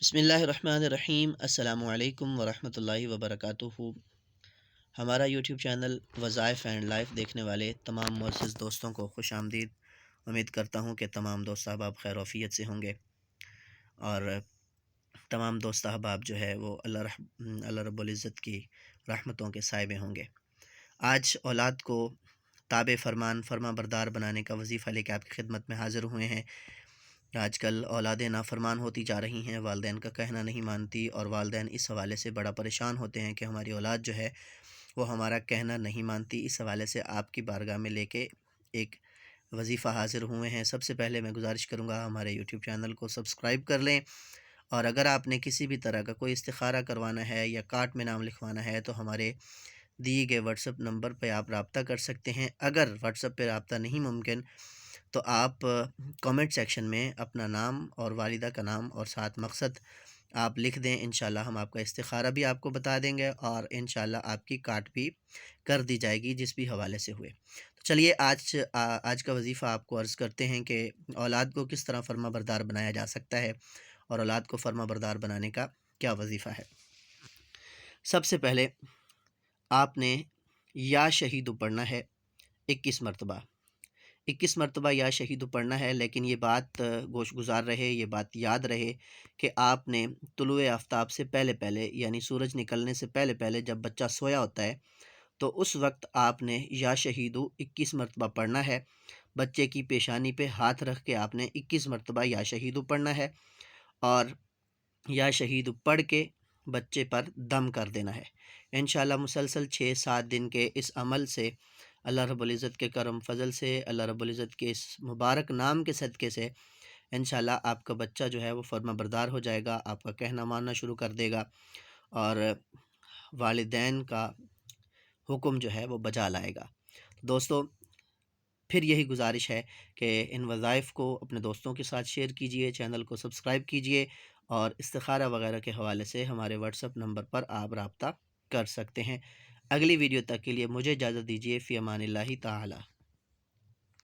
बिस्मिल्लाहिर्रहमानिर्रहीम। अस्सलामु अलैकुम वरहमतुल्लाहि वबरकातुहू। हमारा यूट्यूब चैनल वज़ाइफ़ एंड लाइफ देखने वाले तमाम मुअज़्ज़िज़ दोस्तों को खुश आमदीद। उम्मीद करता हूँ कि तमाम दोस्त अहबाब खैर आफ़ियत से होंगे और तमाम दोस्त अहबाब जो है वो अल्लाह रब्बुल इज़्ज़त की रहमतों के साए में होंगे। आज औलाद को ताबे फ़रमान फ़र्मा बरदार बनाने का वजीफ़ा लेकर आपकी खिदमत में हाज़िर हुए हैं। आजकल औलादें नाफरमान होती जा रही हैं, वालिदैन का कहना नहीं मानती और वालिदैन इस हवाले से बड़ा परेशान होते हैं कि हमारी औलाद जो है वो हमारा कहना नहीं मानती। इस हवाले से आपकी बारगाह में लेके एक वजीफ़ा हाज़िर हुए हैं। सबसे पहले मैं गुजारिश करूँगा हमारे यूट्यूब चैनल को सब्सक्राइब कर लें, और अगर आपने किसी भी तरह का कोई इस्तिखारा करवाना है या कार्ड में नाम लिखवाना है तो हमारे दिए गए व्हाट्सएप नंबर पर आप रब्ता कर सकते हैं। अगर व्हाट्सएप पर रब्ता नहीं मुमकिन तो आप कमेंट सेक्शन में अपना नाम और वालिदा का नाम और साथ मकसद आप लिख दें। इंशाल्लाह हम आपका इस्तिखारा भी आपको बता देंगे और इंशाल्लाह आपकी काट भी कर दी जाएगी जिस भी हवाले से हुए। तो चलिए आज का वजीफ़ा आपको अर्ज़ करते हैं कि औलाद को किस तरह फर्मा बरदार बनाया जा सकता है और औलाद को फर्मा बरदार बनाने का क्या वजीफ़ा है। सबसे पहले आपने या शहीद पढ़ना है 21 मरतबा। 21 मरतबा या शहीद पढ़ना है, लेकिन ये बात गोश गुजार रहे, ये बात याद रहे कि आपने तुलुए आफ्ताब से पहले पहले यानी सूरज निकलने से पहले पहले जब बच्चा सोया होता है तो उस वक्त आपने या शहीदु 21 मरतबा पढ़ना है। बच्चे की पेशानी पे हाथ रख के आपने 21 मरतबा या शहीदु पढ़ना है और या शहीदु पढ़ के बच्चे पर दम कर देना है। इंशाल्लाह मुसलसल 6-7 दिन के इस अमल से अल्लाह रब्बुल इज़्ज़त के करम फ़ज़ल से, अल्लाह रब्बुल इज़्ज़त के इस मुबारक नाम के सदक़े से इंशाल्लाह आपका बच्चा जो है वो फ़र्मा बरदार हो जाएगा, आपका कहना मानना शुरू कर देगा और वालिदैन का हुक्म जो है वो बजा लाएगा। दोस्तों, फिर यही गुजारिश है कि इन वज़ाइफ़ को अपने दोस्तों के साथ शेयर कीजिए, चैनल को सब्सक्राइब कीजिए और इस्तिखारा वगैरह के हवाले से हमारे व्हाट्सएप नंबर पर आप रब्ता कर सकते हैं। अगली वीडियो तक के लिए मुझे इजाज़त दीजिए। फ़ी अमानिल्लाहि ताला।